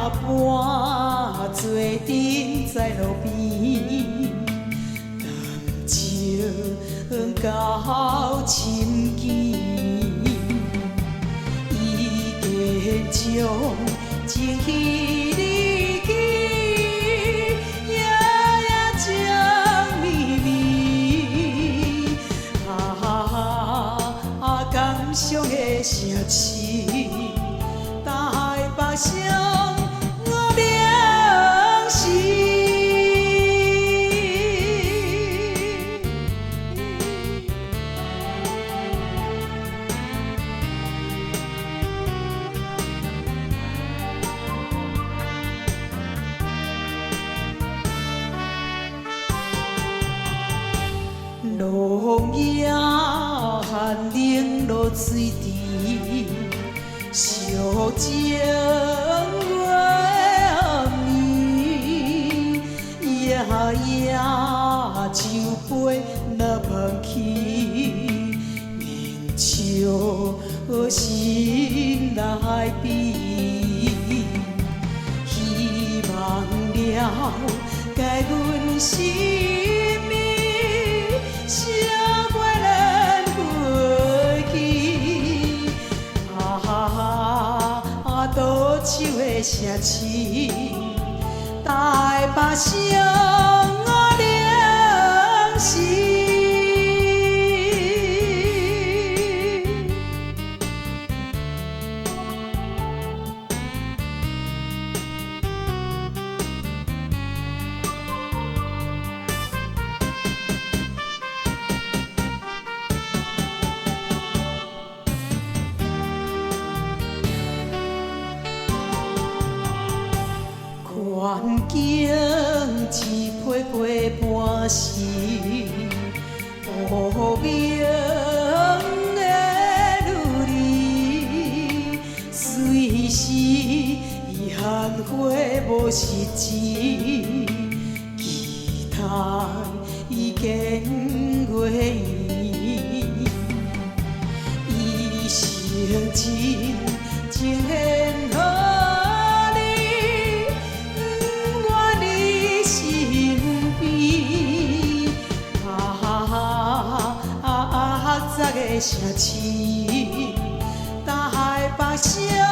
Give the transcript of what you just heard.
伴做阵在路边，谈情到深更，已经将情绪离去，夜夜将秘密，感伤的城市，台北乡。 落叶寒冷落水池，烧情月暗暝，夜夜酒杯若忘去，面笑心内悲，希望了该阮心命。 烧过咱过去，倒手的城市，台北乡冷时。 环境一批批半时，无名的努力，随时遗憾花无实质，期待已经月圆，一生真情献好。 个城市，台北城。